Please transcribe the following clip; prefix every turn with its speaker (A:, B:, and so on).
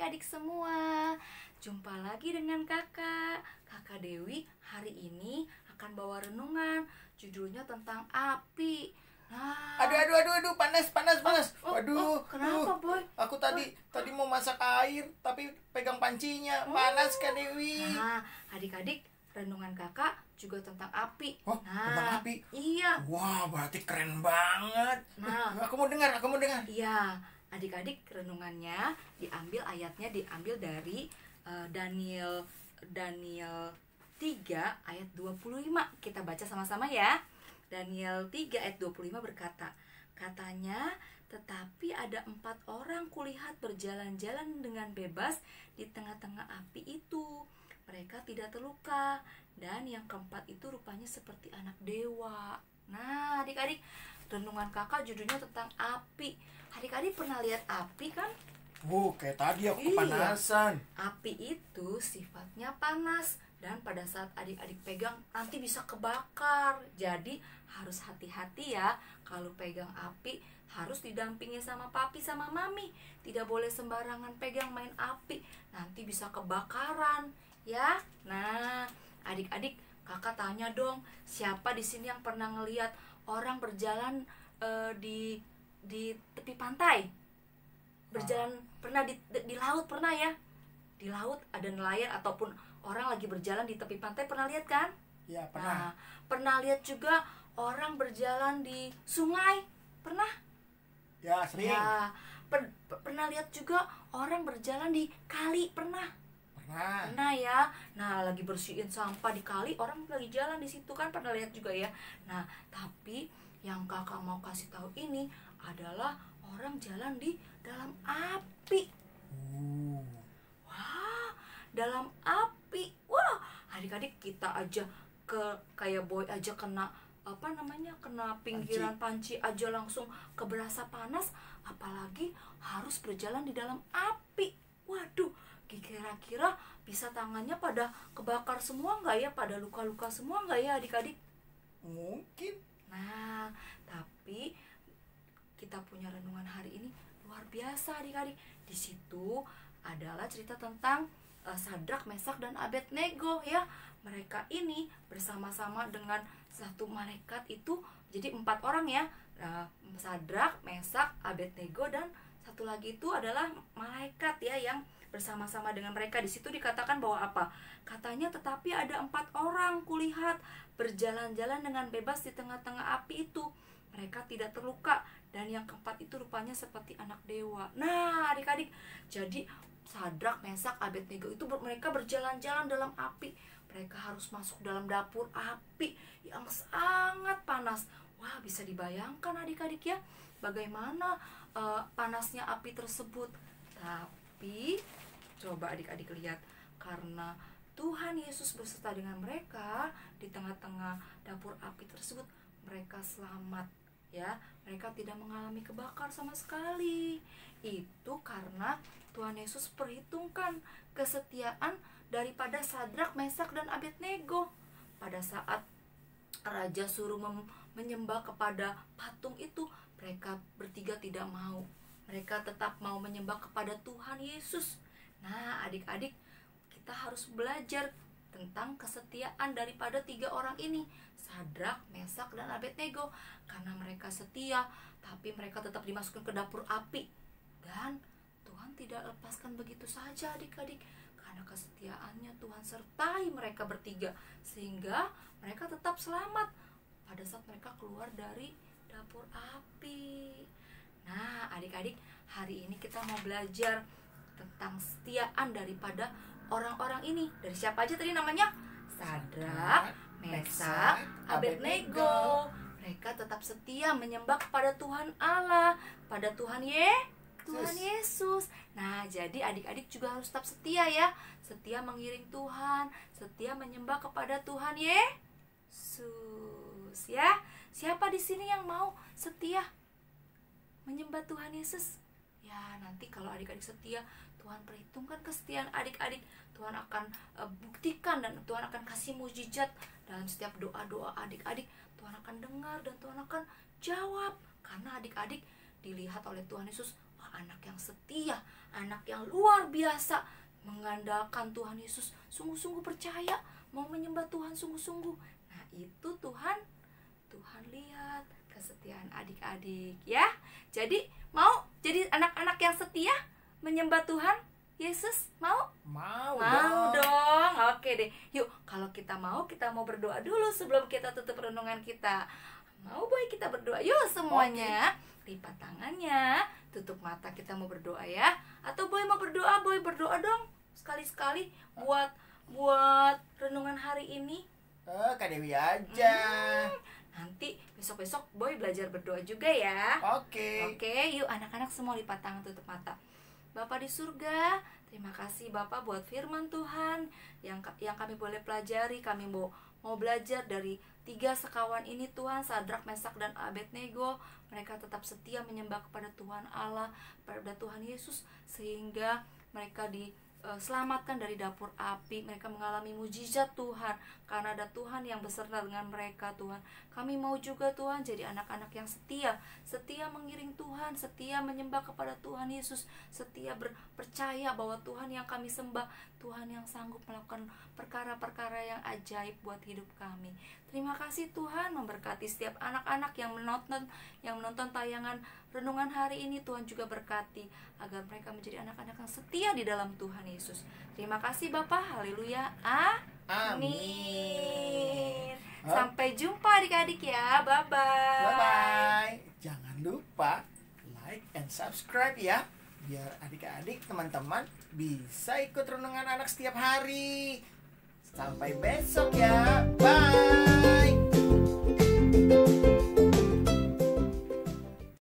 A: adik-adik semua. Jumpa lagi dengan kakak Dewi. Hari ini akan bawa renungan. Judulnya tentang api. Nah,
B: Aduh, panas. Waduh,
A: kenapa boy?
B: Aku tadi mau masak air, tapi pegang pancinya, panas Kak Dewi.
A: Nah, adik-adik, renungan kakak juga tentang api.
B: Oh, tentang api?
A: Iya.
B: Wah, berarti keren banget.
A: Nah,
B: aku mau dengar.
A: Iya, adik-adik, renungannya ayatnya diambil dari Daniel 3 ayat 25. Kita baca sama-sama ya. Daniel 3 ayat 25 berkata, katanya, tetapi ada 4 orang kulihat berjalan-jalan dengan bebas di tengah-tengah api itu. Mereka tidak terluka, dan yang keempat itu rupanya seperti anak dewa. Nah, adik-adik, renungan kakak judulnya tentang api. Adik-adik pernah lihat api kan?
B: Kayak tadi aku kepanasan.
A: Api itu sifatnya panas, dan pada saat adik-adik pegang nanti bisa kebakar. Jadi harus hati-hati ya. Kalau pegang api harus didampingi sama papi sama mami. Tidak boleh sembarangan pegang main api, nanti bisa kebakaran ya. Nah, adik-adik, kakak tanya dong, siapa di sini yang pernah ngelihat orang berjalan di tepi pantai? Berjalan pernah di laut, pernah ya? Di laut ada nelayan ataupun orang lagi berjalan di tepi pantai, pernah lihat kan?
B: Ya, pernah.
A: Nah, pernah lihat juga orang berjalan di sungai? Pernah?
B: Ya, sering.
A: Ya, pernah lihat juga orang berjalan di kali? Pernah? Pernah ya. Nah, lagi bersihin sampah di kali, orang lagi jalan di situ kan, pernah lihat juga ya. Nah, tapi yang kakak mau kasih tahu ini adalah orang jalan di dalam api. Wah, dalam api. Wah, adik-adik, kita aja kayak boy aja kena kena pinggiran panci aja langsung keberasa panas, apalagi harus berjalan di dalam api. Waduh, kira-kira bisa tangannya pada kebakar semua nggak ya, pada luka-luka semua nggak ya adik-adik?
B: Mungkin.
A: Nah, tapi kita punya renungan hari ini luar biasa adik-adik. Di situ adalah cerita tentang Sadrak, Mesak, dan Abednego ya. Mereka ini bersama-sama dengan satu malaikat itu, jadi 4 orang ya. Sadrak, Mesak, Abednego, dan satu lagi itu adalah malaikat ya yang bersama-sama dengan mereka. Di situ dikatakan bahwa apa? Katanya, tetapi ada 4 orang kulihat berjalan-jalan dengan bebas di tengah-tengah api itu. Mereka tidak terluka, dan yang keempat itu rupanya seperti anak dewa. Nah, adik-adik, jadi Sadrak, Mesak, Abednego itu mereka berjalan-jalan dalam api. Mereka harus masuk dalam dapur api yang sangat panas. Wah, bisa dibayangkan adik-adik ya, bagaimana panasnya api tersebut. Tapi coba adik-adik lihat, karena Tuhan Yesus beserta dengan mereka di tengah-tengah dapur api tersebut, mereka selamat ya. Mereka tidak mengalami kebakar sama sekali. Itu karena Tuhan Yesus perhitungkan kesetiaan daripada Sadrak, Mesak, dan Abednego. Pada saat raja suruh menyembah kepada patung itu, mereka bertiga tidak mau. Mereka tetap mau menyembah kepada Tuhan Yesus. Nah, adik-adik, kita harus belajar tentang kesetiaan daripada 3 orang ini, Sadrak, Mesak, dan Abednego. Karena mereka setia, tapi mereka tetap dimasukkan ke dapur api. Dan Tuhan tidak lepaskan begitu saja adik-adik, karena kesetiaannya Tuhan sertai mereka bertiga, sehingga mereka tetap selamat pada saat mereka keluar dari dapur api. Nah, adik-adik, hari ini kita mau belajar tentang kesetiaan daripada orang-orang ini. Dari siapa aja tadi namanya? Sadrak, Mesak, Abednego. Mereka tetap setia menyembah kepada Tuhan Allah, pada Tuhan Yesus. Nah, jadi adik-adik juga harus tetap setia ya. Setia mengiring Tuhan, setia menyembah kepada Tuhan Yesus ya. Siapa di sini yang mau setia menyembah Tuhan Yesus? Ya, nanti kalau adik-adik setia, Tuhan perhitungkan kesetiaan adik-adik. Tuhan akan buktikan, dan Tuhan akan kasih mujizat dalam setiap doa-doa adik-adik. Tuhan akan dengar dan Tuhan akan jawab, karena adik-adik dilihat oleh Tuhan Yesus anak yang setia, anak yang luar biasa, mengandalkan Tuhan Yesus, sungguh-sungguh percaya, mau menyembah Tuhan sungguh-sungguh. Nah itu Tuhan lihat kesetiaan adik-adik ya. Jadi mau jadi anak-anak yang setia menyembah Tuhan Yesus? Mau dong. Oke deh, yuk kalau kita mau berdoa dulu sebelum kita tutup renungan kita. Mau boy kita berdoa yuk semuanya. Lipat tangannya, tutup mata, kita mau berdoa ya. Atau boy mau berdoa, boy berdoa dong sekali-sekali buat renungan hari ini.
B: Kak Dewi aja.
A: Nanti besok-besok boy belajar berdoa juga ya.
B: Oke,
A: yuk anak-anak semua lipat tangan, tutup mata. Bapak di surga, terima kasih Bapak buat firman Tuhan yang kami boleh pelajari. Kami mau belajar dari 3 sekawan ini Tuhan, Sadrak, Mesak, dan Abednego. Mereka tetap setia menyembah kepada Tuhan Allah, pada Tuhan Yesus, sehingga mereka diselamatkan dari dapur api. Mereka mengalami mujizat Tuhan karena ada Tuhan yang beserta dengan mereka Tuhan. Kami mau juga Tuhan jadi anak-anak yang setia mengiring Tuhan, setia menyembah kepada Tuhan Yesus, setia percaya bahwa Tuhan yang kami sembah, Tuhan yang sanggup melakukan perkara-perkara yang ajaib buat hidup kami. Terima kasih Tuhan, memberkati setiap anak-anak yang menonton tayangan renungan hari ini. Tuhan juga berkati agar mereka menjadi anak-anak yang setia di dalam Tuhan Yesus. Terima kasih Bapak, haleluya, amin. Sampai jumpa adik-adik ya, bye-bye.
B: Jangan lupa like and subscribe ya, biar adik-adik teman-teman bisa ikut renungan anak setiap hari. Sampai besok ya.